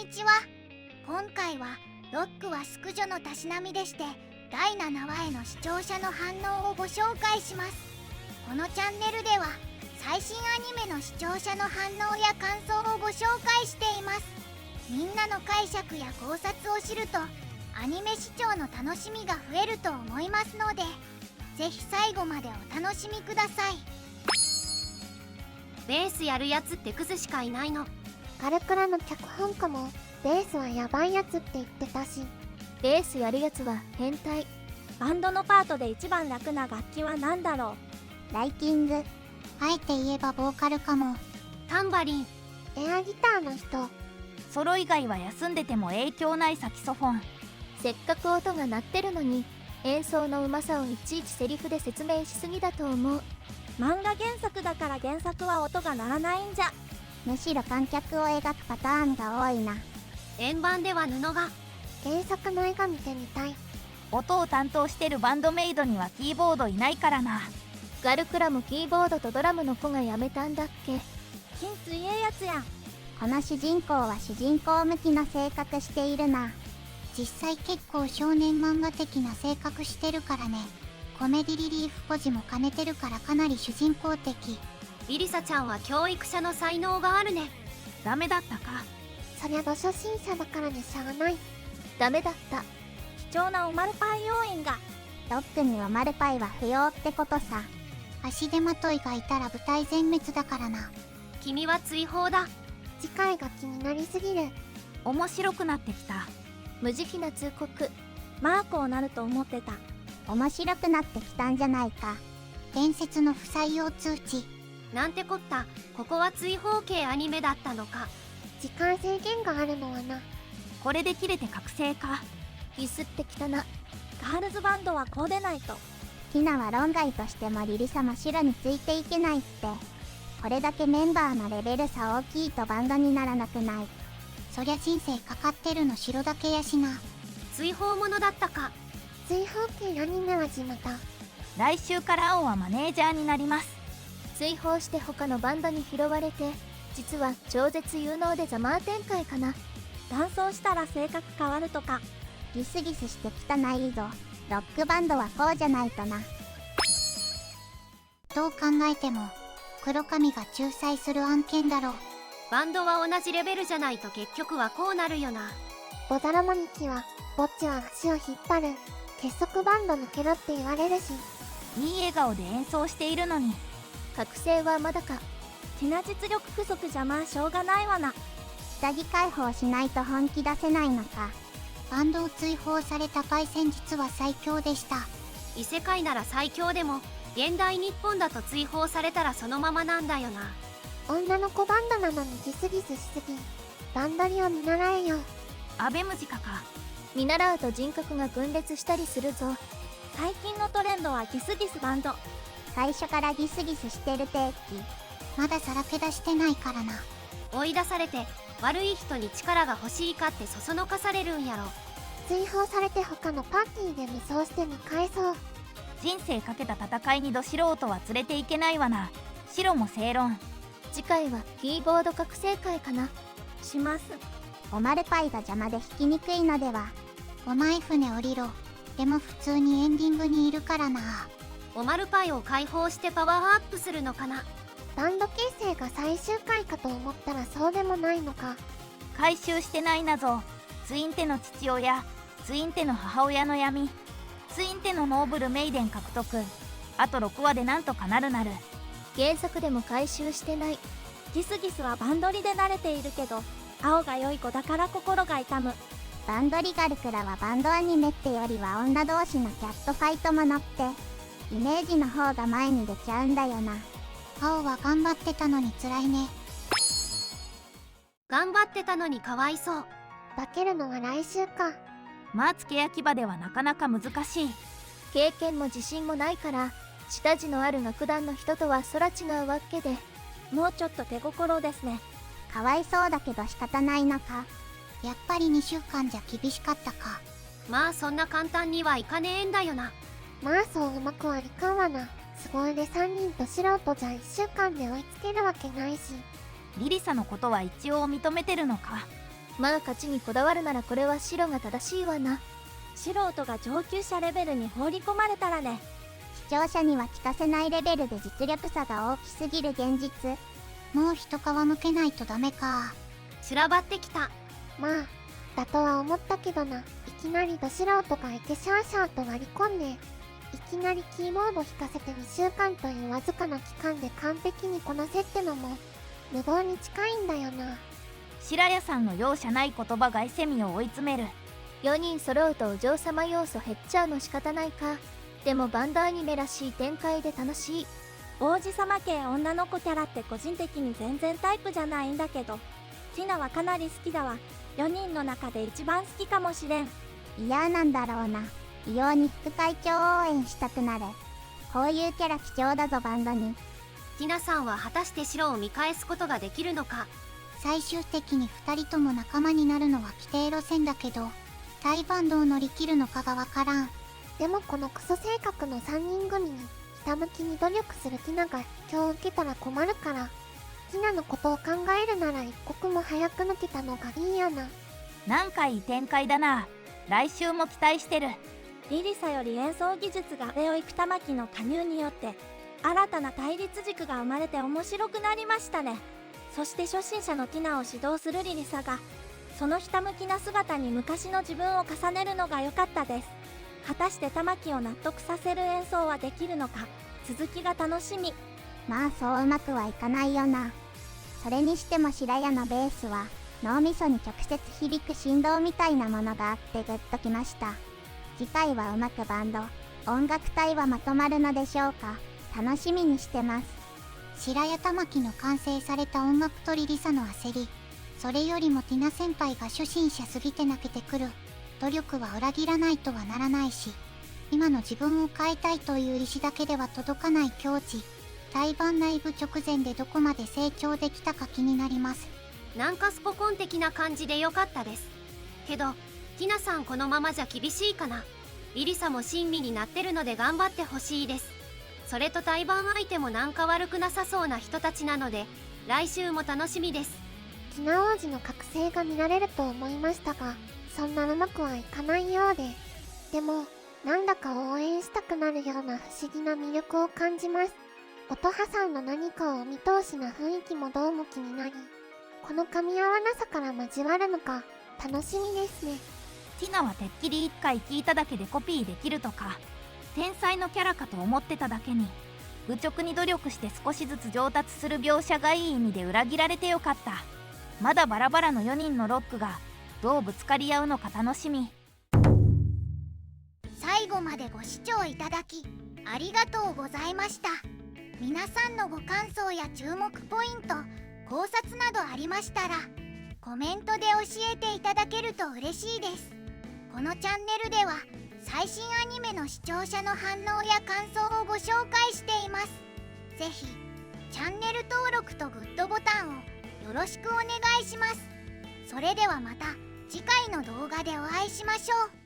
にちは。今回はロックは淑女のたしなみでして第7話への視聴者の反応をご紹介します。このチャンネルでは最新アニメの視聴者の反応や感想をご紹介しています。みんなの解釈や考察を知るとアニメ視聴の楽しみが増えると思いますので、ぜひ最後までお楽しみください。ベースやるやつってクズしかいないの。カルクラの脚本家もベースはヤバいやつって言ってたし、ベースやるやつは変態。バンドのパートで一番楽な楽器は何だろライキング、あえて言えばボーカルかも。タンバリン、エアギターの人、ソロ以外は休んでても影響ないサキソフォン。せっかく音が鳴ってるのに演奏のうまさをいちいちセリフで説明しすぎだと思う。漫画原作だから原作は音が鳴らないんじゃ。むしろ観客を描くパターンが多いな。円盤では布が。原作の絵が見てみたい。音を担当してるバンドメイドにはキーボードいないからな。ガルクラもキーボードとドラムの子が辞めたんだっけ。金強えやつやん。この主人公は主人公向きの性格しているな。実際結構少年漫画的な性格してるからね。コメディリリーフポジも兼ねてるからかなり主人公的。リリサちゃんは教育者の才能があるね。ダメだったか。そりゃど初心者だからにしゃあない。ダメだった。貴重なおまるパイ要員が。ロックにはマルパイは不要ってことさ。足手まといがいたら部隊全滅だからな。君は追放だ。次回が気になりすぎる。面白くなってきた。無慈悲な通告。マークをなると思ってた。面白くなってきたんじゃないか。伝説の不採用通知。なんてこった、ここは追放系アニメだったのか。時間制限があるのはな。これで切れて覚醒か。ギスってきたな。ガールズバンドはこうでないと。ティナは論外としてもリリサも白についていけないって。これだけメンバーのレベル差大きいとバンドにならなくない。そりゃ人生かかってるの白だけやしな。追放者だったか。追放系アニメは地元。来週から青はマネージャーになります。追放して他のバンドに拾われて、実は超絶有能でザマー展開かな。男装したら性格変わるとか。ギスギスして汚いぞ。ロックバンドはこうじゃないとな。どう考えても黒髪が仲裁する案件だろう。バンドは同じレベルじゃないと結局はこうなるよな。ボザロモニキはぼっちは足を引っ張る。結束バンド抜けろって言われるし。いい笑顔で演奏しているのに。覚醒はまだか。ティナ実力不足じゃまあしょうがないわな。下着解放しないと本気出せないのか。バンドを追放されたパイセン実は最強でした。異世界なら最強でも現代日本だと追放されたらそのままなんだよな。女の子バンドなのにギスギスしすぎ。バンドリを見習えよ。アベムジカか。見習うと人格が分裂したりするぞ。最近のトレンドはギスギスバンド。最初からギスギスしてる定期。まださらけ出してないからな。追い出されて悪い人に力が欲しいかってそそのかされるんやろ。追放されて他のパーティーで無双して見返そう。人生かけた戦いにど素人は連れていけないわな。白も正論。次回はキーボード覚醒会かな。します。おまるパイが邪魔で弾きにくいのでは。お前船降りろ。でも普通にエンディングにいるからな。おまるパイを解放してパワーアップするのかな。バンド結成が最終回かと思ったらそうでもないのか。回収してない謎。ツインテの父親、ツインテの母親の闇、ツインテのノーブルメイデン獲得。あと6話でなんとかなるなる。原作でも回収してない。ギスギスはバンドリで慣れているけど、青が良い子だから心が痛む。バンドリガルクラはバンドアニメってよりは女同士のキャットファイトものって、イメージの方が前に出ちゃうんだよな。青は頑張ってたのに辛いね。頑張ってたのにかわいそう。化けるのは来週か。まあ付け焼き場ではなかなか難しい。経験も自信もないから下地のある楽団の人とは空違うわけで、もうちょっと手心ですね。かわいそうだけど仕方ないのか。やっぱり2週間じゃ厳しかったか。まあそんな簡単にはいかねえんだよな。まあそううまくはいかんわな。凄腕3人と素人じゃ1週間で追いつけるわけないし。リリサのことは一応認めてるのか。まあ勝ちにこだわるならこれは白が正しいわな。素人が上級者レベルに放り込まれたらね。視聴者には聞かせないレベルで実力差が大きすぎる現実。もう一皮むけないとダメか。修羅場ってきた。まあだとは思ったけどな。いきなりど素人がいてシャーシャーと割り込んで、いきなりキーボード弾かせて2週間というわずかな期間で完璧にこなせってのも無謀に近いんだよな。白谷さんの容赦ない言葉がイセミを追い詰める。4人揃うとお嬢様要素減っちゃうの仕方ないか。でもバンドアニメらしい展開で楽しい。王子様系女の子キャラって個人的に全然タイプじゃないんだけど、ティナはかなり好きだわ。4人の中で一番好きかもしれん。嫌なんだろうな。異様に副会長応援したくなる。こういうキャラ貴重だぞバンドに。ティナさんは果たして白を見返すことができるのか。最終的に2人とも仲間になるのは規定路線だけど、対バンドを乗り切るのかがわからん。でもこのクソ性格の3人組にひたむきに努力するティナが今日受けたら困るから、ティナのことを考えるなら一刻も早く抜けたのがいいよな。なんかいい展開だな。来週も期待してる。リリサより演奏技術が上を行く玉木の加入によって新たな対立軸が生まれて面白くなりましたね。そして初心者のティナを指導するリリサがそのひたむきな姿に昔の自分を重ねるのが良かったです。果たして玉木を納得させる演奏はできるのか、続きが楽しみ。まあそううまくはいかないよな。それにしても白谷のベースは脳みそに直接響く振動みたいなものがあってグッときました。次回はうまくバンド音楽隊はまとまるのでしょうか。楽しみにしてます。白谷玉木の完成された音楽とリリサの焦り、それよりもティナ先輩が初心者すぎて泣けてくる。努力は裏切らないとはならないし、今の自分を変えたいという意志だけでは届かない境地。対バン内部直前でどこまで成長できたか気になります。なんかスポコン的な感じで良かったです。けどティナさんこのままじゃ厳しいかな。リリサも親身になってるので頑張ってほしいです。それと対バン相手もなんか悪くなさそうな人たちなので来週も楽しみです。ティナ王子の覚醒が見られると思いましたが、そんなうまくはいかないようで、でもなんだか応援したくなるような不思議な魅力を感じます。音羽さんの何かを見通しな雰囲気もどうも気になり、この噛み合わなさから交わるのか楽しみですね。ティナはてっきり1回聞いただけでコピーできるとか天才のキャラかと思ってただけに、愚直に努力して少しずつ上達する描写がいい意味で裏切られてよかった。まだバラバラの4人のロックがどうぶつかり合うのか楽しみ。最後までご視聴いただきありがとうございました。皆さんのご感想や注目ポイント、考察などありましたらコメントで教えていただけると嬉しいです。このチャンネルでは最新アニメの視聴者の反応や感想をご紹介しています。ぜひチャンネル登録とグッドボタンをよろしくお願いします。それではまた次回の動画でお会いしましょう。